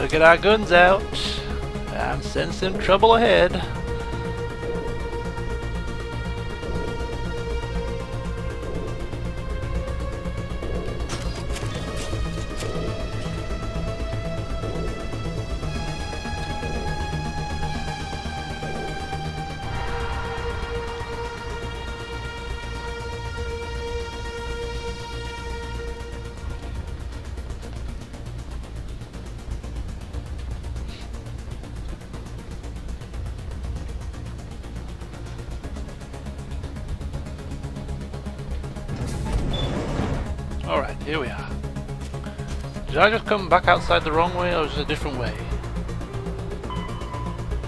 Better get our guns out and send some trouble ahead. Alright, here we are. Did I just come back outside the wrong way, or is it a different way?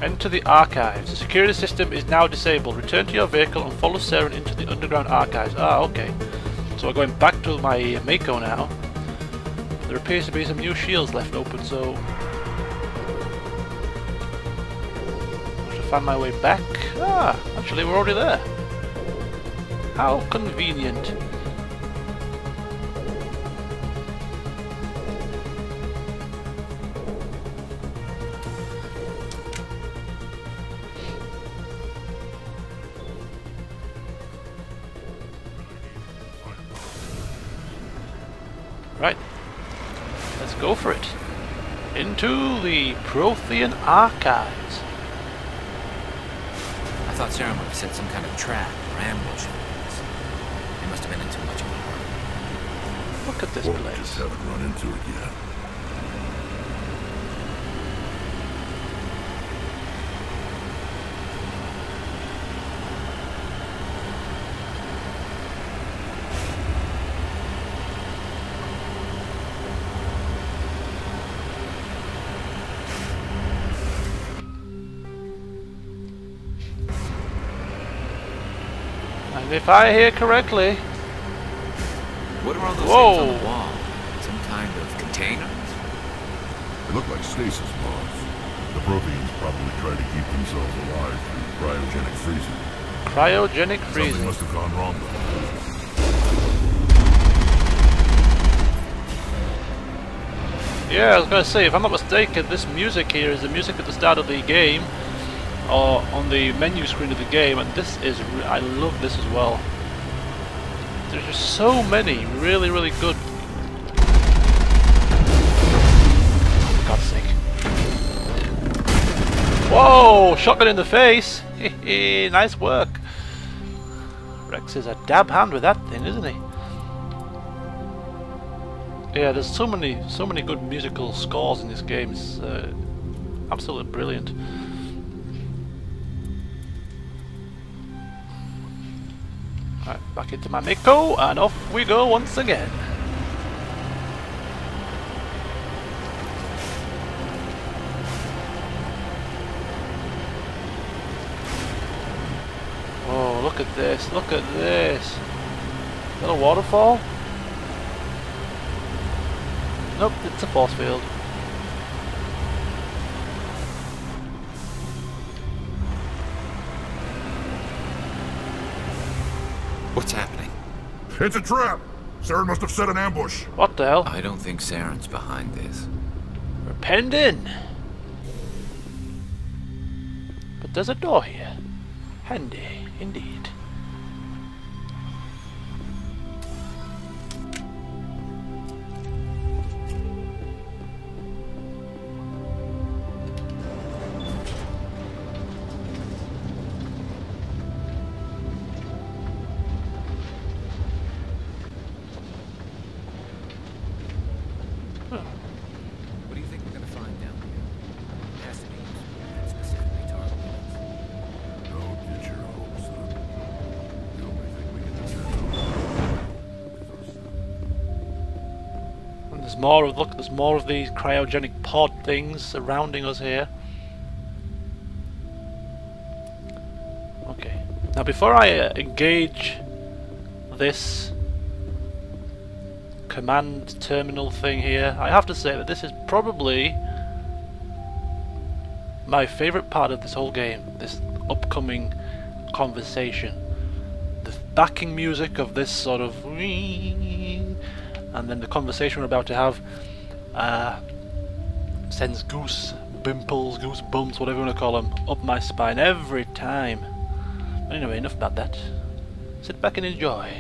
Enter the archives. The security system is now disabled. Return to your vehicle and follow Saren into the underground archives. Ah, okay. So we're going back to my Mako now. There appears to be some new shields left open, so I should find my way back. Ah, actually we're already there. How convenient. Right, let's go for it. Into the Prothean archives. I thought Sarah would have set some kind of trap or ambush. They must have been in too much of a hurry. Look at this Or we place. just haven't run into it yet. And if I hear correctly, What are all those whoa, things on the wall? Some kind of containers? They look like stasis pods. The Protheans probably try to keep themselves alive through cryogenic freezing. cryogenic Something freezing. must have gone wrong though. Yeah, I was going to say, if I'm not mistaken, this music here is the music at the start of the game, or on the menu screen of the game, and this is, I love this as well. There's just so many really, really good. For God's sake. Whoa! Shotgun in the face! Nice work. Rex is a dab hand with that thing, isn't he? Yeah, there's so many good musical scores in this game. It's absolutely brilliant. Right, back into my Mako, and off we go once again. Oh, look at this! Look at this! Is that a waterfall? Nope, it's a force field. What's happening? It's a trap! Saren must have set an ambush. What the hell? I don't think Saren's behind this. We're penned in. But there's a door here. Handy, indeed. What do you think we're gonna find down here? Has to be specifically targeted. Don't get your hopes up. The only thing we can depend on is ourselves. And there's more of, look, there's more of these cryogenic pod things surrounding us here. Okay. Now before I engage this command terminal thing here, I have to say that this is probably my favourite part of this whole game, this upcoming conversation. The backing music of this sort of, and then the conversation we're about to have. sends goosebumps, whatever you want to call them, up my spine every time. Anyway, enough about that. Sit back and enjoy.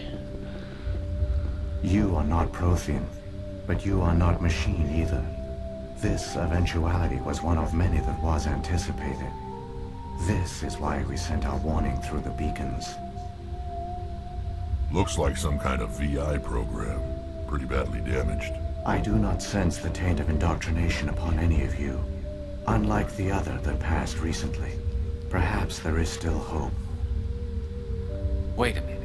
You are not Prothean, but you are not machine either. This eventuality was one of many that was anticipated. This is why we sent our warning through the beacons. Looks like some kind of VI program. Pretty badly damaged. I do not sense the taint of indoctrination upon any of you. Unlike the other that passed recently, perhaps there is still hope. Wait a minute.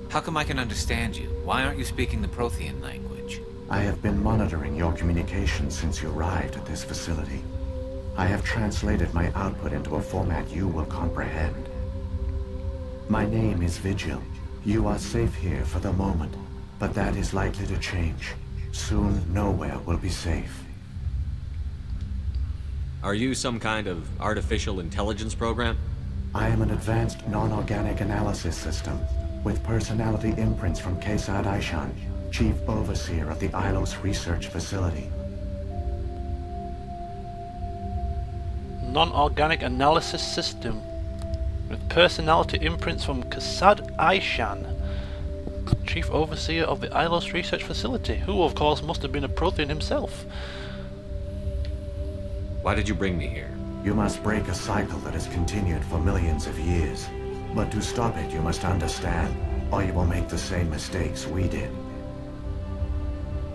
How come I can understand you? Why aren't you speaking the Prothean language? I have been monitoring your communications since you arrived at this facility. I have translated my output into a format you will comprehend. My name is Vigil. You are safe here for the moment, but that is likely to change. Soon, nowhere will be safe. Are you some kind of artificial intelligence program? I am an advanced non-organic analysis system, with personality imprints from Kesad Aishan, Chief Overseer of the Ilos Research Facility. Non-organic analysis system with personality imprints from Kesad Aishan, Chief Overseer of the Ilos Research Facility, who of course must have been a Prothean himself. Why did you bring me here? You must break a cycle that has continued for millions of years. But to stop it, you must understand, or you will make the same mistakes we did.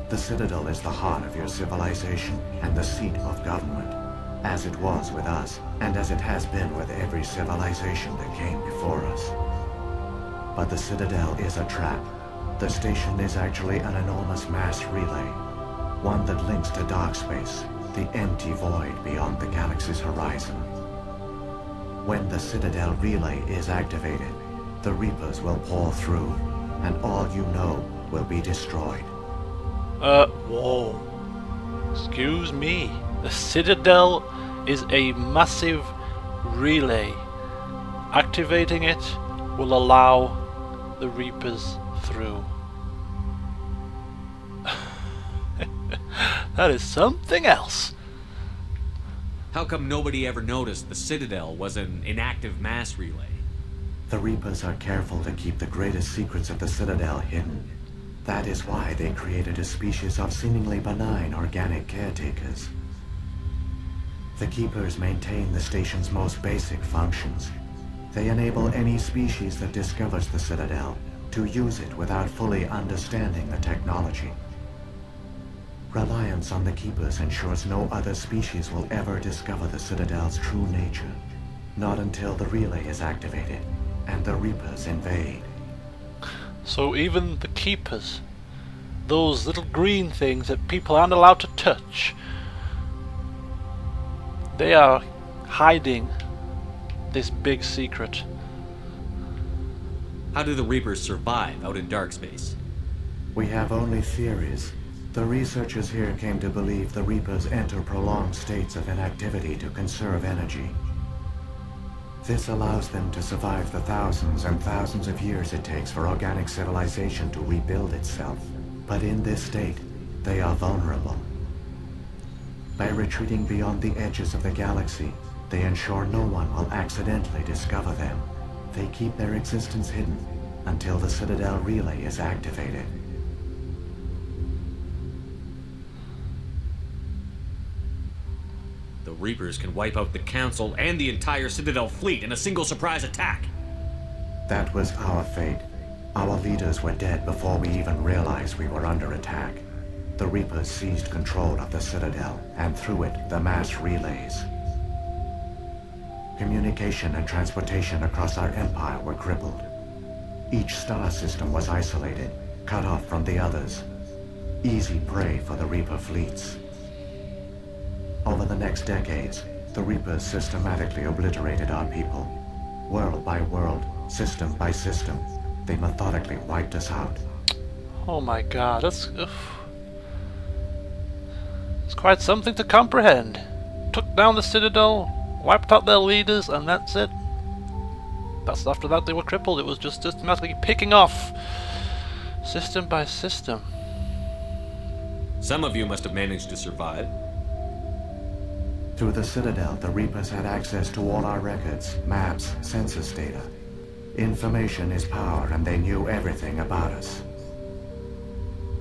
The Citadel is the heart of your civilization and the seat of government, as it was with us, and as it has been with every civilization that came before us. But the Citadel is a trap. The station is actually an enormous mass relay, one that links to dark space, the empty void beyond the galaxy's horizon. When the Citadel relay is activated, the Reapers will pour through, and all you know will be destroyed. Whoa. Excuse me. The Citadel is a massive relay. Activating it will allow the Reapers through. That is something else. How come nobody ever noticed the Citadel was an inactive mass relay? The Reapers are careful to keep the greatest secrets of the Citadel hidden. That is why they created a species of seemingly benign organic caretakers. The Keepers maintain the station's most basic functions. They enable any species that discovers the Citadel to use it without fully understanding the technology. Reliance on the Keepers ensures no other species will ever discover the Citadel's true nature. Not until the relay is activated and the Reapers invade. So even the Keepers, those little green things that people aren't allowed to touch, they are hiding this big secret. How do the Reapers survive out in dark space? We have only theories. The researchers here came to believe the Reapers enter prolonged states of inactivity to conserve energy. This allows them to survive the thousands and thousands of years it takes for organic civilization to rebuild itself. But in this state, they are vulnerable. By retreating beyond the edges of the galaxy, they ensure no one will accidentally discover them. They keep their existence hidden until the Citadel relay is activated. The Reapers can wipe out the Council and the entire Citadel fleet in a single surprise attack. That was our fate. Our leaders were dead before we even realized we were under attack. The Reapers seized control of the Citadel, and through it, the mass relays. Communication and transportation across our empire were crippled. Each star system was isolated, cut off from the others. Easy prey for the Reaper fleets. Over the next decades, the Reapers systematically obliterated our people. World by world, system by system, they methodically wiped us out. Oh my god, that's... It's quite something to comprehend. Took down the Citadel, wiped out their leaders, and that's it. That's after that they were crippled. It was just systematically picking off system by system. Some of you must have managed to survive. Through the Citadel, the Reapers had access to all our records, maps, census data. Information is power, and they knew everything about us.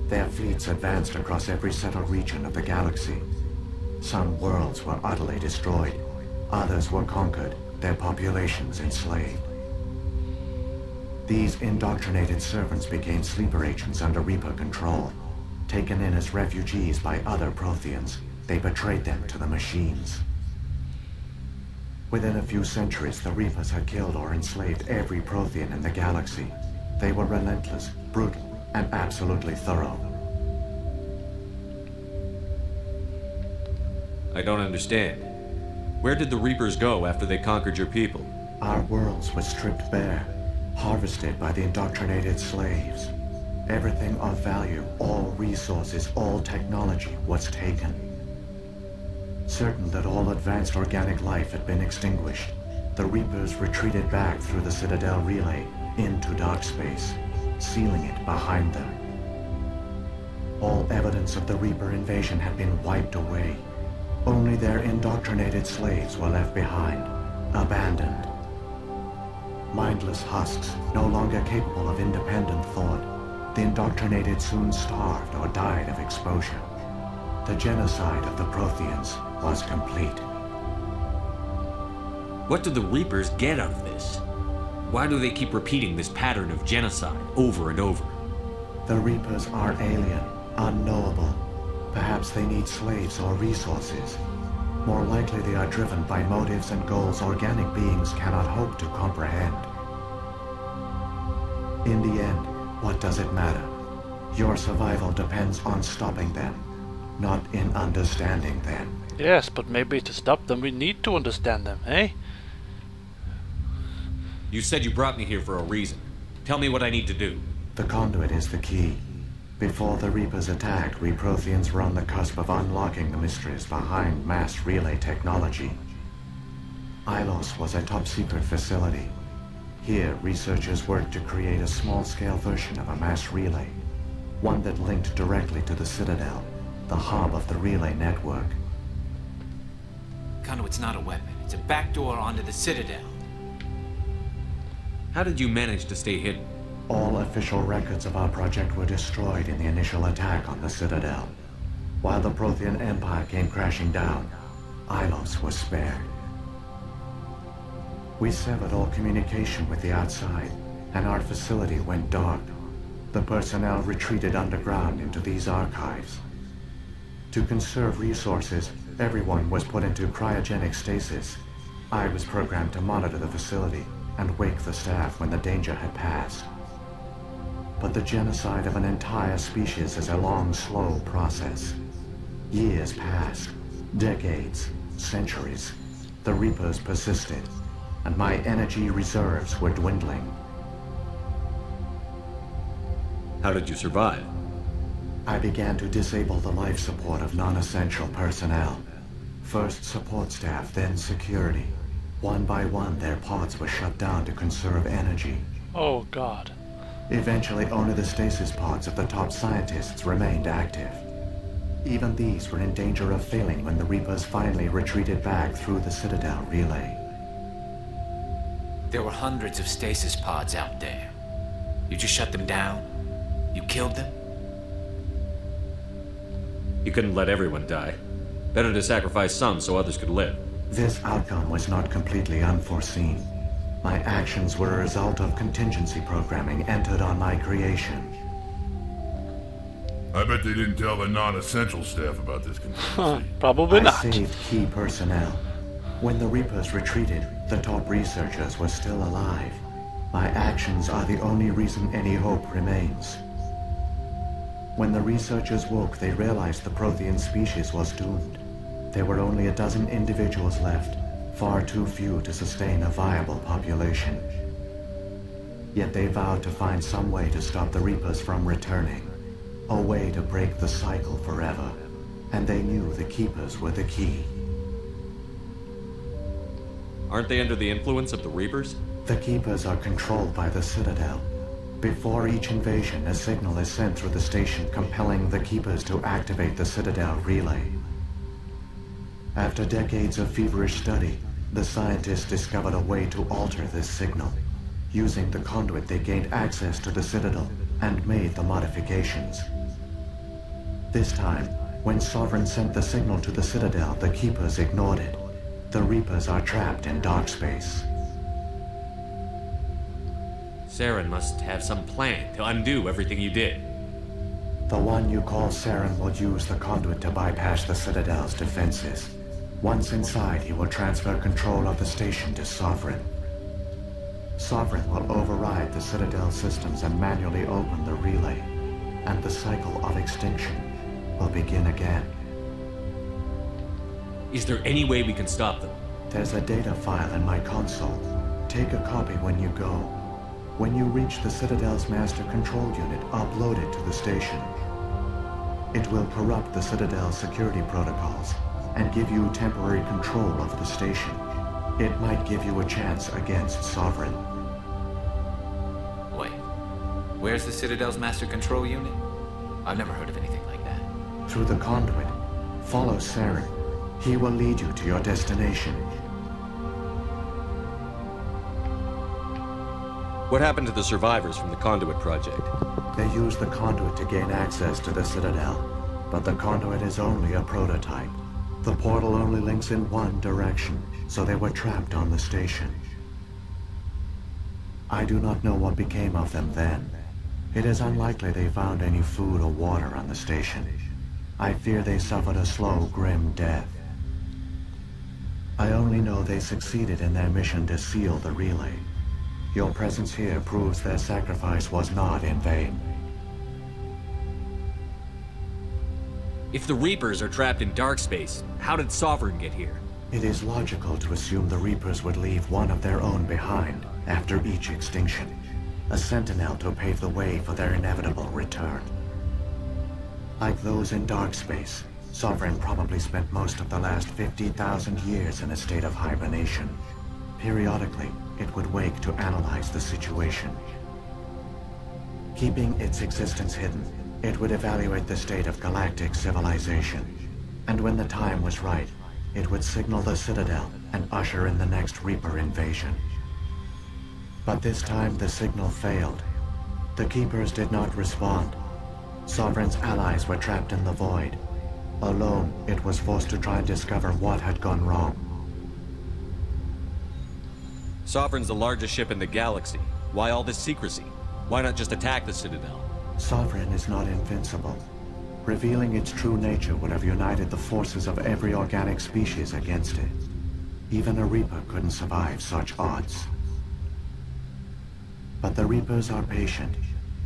Their fleets advanced across every settled region of the galaxy. Some worlds were utterly destroyed. Others were conquered, their populations enslaved. These indoctrinated servants became sleeper agents under Reaper control. Taken in as refugees by other Protheans, they betrayed them to the machines. Within a few centuries, the Reapers had killed or enslaved every Prothean in the galaxy. They were relentless, brutal, and absolutely thorough. I don't understand. Where did the Reapers go after they conquered your people? Our worlds were stripped bare, harvested by the indoctrinated slaves. Everything of value, all resources, all technology was taken. Certain that all advanced organic life had been extinguished, the Reapers retreated back through the Citadel relay into dark space, sealing it behind them. All evidence of the Reaper invasion had been wiped away. Only their indoctrinated slaves were left behind, abandoned. Mindless husks, no longer capable of independent thought, the indoctrinated soon starved or died of exposure. The genocide of the Protheans was complete. What do the Reapers get out of this? Why do they keep repeating this pattern of genocide over and over? The Reapers are alien, unknowable. Perhaps they need slaves or resources. More likely they are driven by motives and goals organic beings cannot hope to comprehend. In the end, what does it matter? Your survival depends on stopping them, not in understanding them. Yes, but maybe to stop them we need to understand them, eh? You said you brought me here for a reason. Tell me what I need to do. The conduit is the key. Before the Reapers attacked, we Protheans were on the cusp of unlocking the mysteries behind mass relay technology. Ilos was a top-secret facility. Here, researchers worked to create a small-scale version of a mass relay, one that linked directly to the Citadel, the hub of the relay network. Conduit's not a weapon. It's a backdoor onto the Citadel. How did you manage to stay hidden? All official records of our project were destroyed in the initial attack on the Citadel. While the Prothean Empire came crashing down, Ilos was spared. We severed all communication with the outside, and our facility went dark. The personnel retreated underground into these archives. To conserve resources, everyone was put into cryogenic stasis. I was programmed to monitor the facility and wake the staff when the danger had passed. But the genocide of an entire species is a long, slow process. Years passed, decades, centuries. The Reapers persisted, and my energy reserves were dwindling. How did you survive? I began to disable the life support of non-essential personnel. First support staff, then security. One by one, their pods were shut down to conserve energy. Oh God. Eventually, only the stasis pods of the top scientists remained active. Even these were in danger of failing when the Reapers finally retreated back through the Citadel relay. There were hundreds of stasis pods out there. You just shut them down? You killed them? You couldn't let everyone die. Better to sacrifice some so others could live. This outcome was not completely unforeseen. My actions were a result of contingency programming entered on my creation. I bet they didn't tell the non-essential staff about this contingency. Probably I not. saved key personnel. When the Reapers retreated, the top researchers were still alive. My actions are the only reason any hope remains. When the researchers woke, they realized the Prothean species was doomed. There were only a dozen individuals left, far too few to sustain a viable population. Yet they vowed to find some way to stop the Reapers from returning, a way to break the cycle forever, and they knew the Keepers were the key. Aren't they under the influence of the Reapers? The Keepers are controlled by the Citadel. Before each invasion, a signal is sent through the station compelling the Keepers to activate the Citadel relay. After decades of feverish study, the scientists discovered a way to alter this signal. Using the conduit, they gained access to the Citadel and made the modifications. This time, when Sovereign sent the signal to the Citadel, the Keepers ignored it. The Reapers are trapped in dark space. Saren must have some plan to undo everything you did. The one you call Saren will use the conduit to bypass the Citadel's defenses. Once inside, he will transfer control of the station to Sovereign. Sovereign will override the Citadel systems and manually open the relay, and the cycle of extinction will begin again. Is there any way we can stop them? There's a data file in my console. Take a copy when you go. When you reach the Citadel's master control unit, upload it to the station. It will corrupt the Citadel's security protocols and give you temporary control over the station. It might give you a chance against Sovereign. Wait, where's the Citadel's master control unit? I've never heard of anything like that. Through the conduit, follow Saren. He will lead you to your destination. What happened to the survivors from the Conduit project? They used the conduit to gain access to the Citadel, but the conduit is only a prototype. The portal only links in one direction, so they were trapped on the station. I do not know what became of them then. It is unlikely they found any food or water on the station. I fear they suffered a slow, grim death. I only know they succeeded in their mission to seal the relay. Your presence here proves their sacrifice was not in vain. If the Reapers are trapped in dark space, how did Sovereign get here? It is logical to assume the Reapers would leave one of their own behind after each extinction. A sentinel to pave the way for their inevitable return. Like those in dark space, Sovereign probably spent most of the last 50,000 years in a state of hibernation. Periodically, it would wake to analyze the situation. Keeping its existence hidden, it would evaluate the state of galactic civilization. And when the time was right, it would signal the Citadel and usher in the next Reaper invasion. But this time the signal failed. The Keepers did not respond. Sovereign's allies were trapped in the void. Alone, it was forced to try and discover what had gone wrong. Sovereign's the largest ship in the galaxy. Why all this secrecy? Why not just attack the Citadel? Sovereign is not invincible. Revealing its true nature would have united the forces of every organic species against it. Even a Reaper couldn't survive such odds. But the Reapers are patient.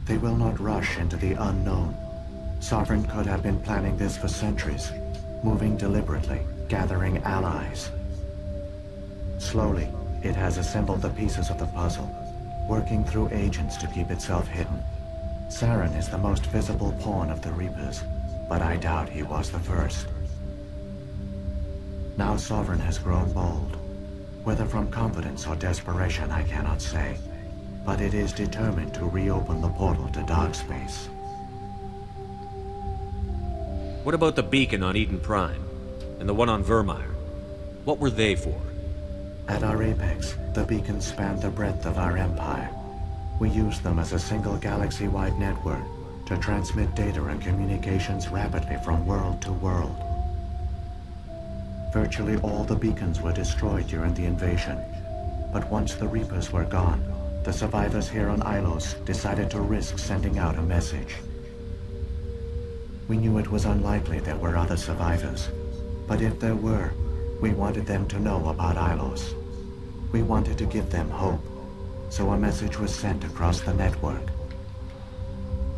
They will not rush into the unknown. Sovereign could have been planning this for centuries, moving deliberately, gathering allies. Slowly, it has assembled the pieces of the puzzle, working through agents to keep itself hidden. Saren is the most visible pawn of the Reapers, but I doubt he was the first. Now Sovereign has grown bold. Whether from confidence or desperation, I cannot say. But it is determined to reopen the portal to dark space. What about the beacon on Eden Prime? And the one on Vermeer? What were they for? At our apex, the beacons spanned the breadth of our empire. We used them as a single galaxy-wide network to transmit data and communications rapidly from world to world. Virtually all the beacons were destroyed during the invasion, but once the Reapers were gone, the survivors here on Ilos decided to risk sending out a message. We knew it was unlikely there were other survivors, but if there were, we wanted them to know about Ilos. We wanted to give them hope, so a message was sent across the network.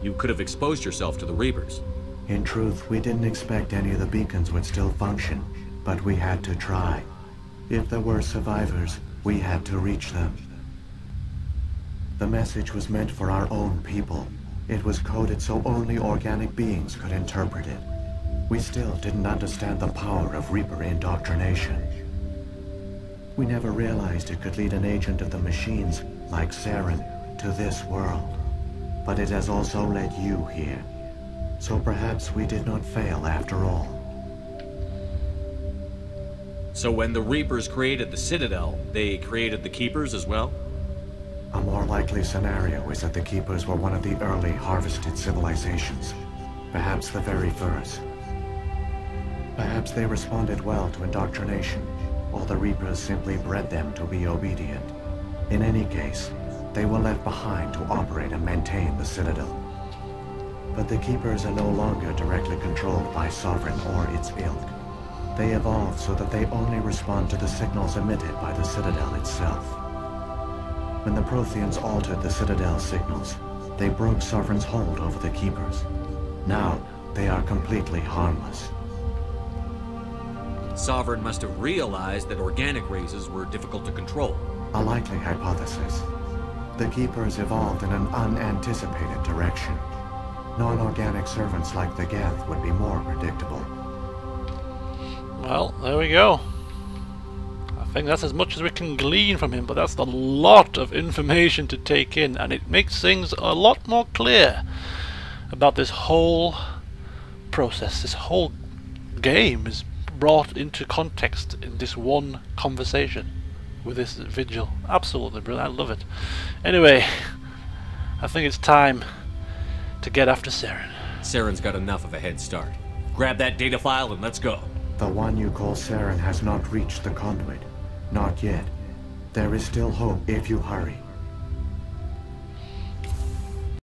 You could have exposed yourself to the Reapers. In truth, we didn't expect any of the beacons would still function, but we had to try. If there were survivors, we had to reach them. The message was meant for our own people. It was coded so only organic beings could interpret it. We still didn't understand the power of Reaper indoctrination. We never realized it could lead an agent of the machines, like Saren, to this world. But it has also led you here. So perhaps we did not fail after all. So when the Reapers created the Citadel, they created the Keepers as well? A more likely scenario is that the Keepers were one of the early harvested civilizations. Perhaps the very first. Perhaps they responded well to indoctrination, or the Reapers simply bred them to be obedient. In any case, they were left behind to operate and maintain the Citadel. But the Keepers are no longer directly controlled by Sovereign or its ilk. They evolved so that they only respond to the signals emitted by the Citadel itself. When the Protheans altered the Citadel's signals, they broke Sovereign's hold over the Keepers. Now, they are completely harmless. Sovereign must have realized that organic races were difficult to control. A likely hypothesis. The Keepers evolved in an unanticipated direction. Non-organic servants like the Geth would be more predictable. Well, there we go. I think that's as much as we can glean from him, but that's a lot of information to take in, and it makes things a lot more clear about this whole process. This whole game is brought into context in this one conversation with this Vigil. Absolutely brilliant. I love it. Anyway, I think it's time to get after Saren. Saren's got enough of a head start. Grab that data file and let's go. The one you call Saren has not reached the conduit. Not yet. There is still hope if you hurry.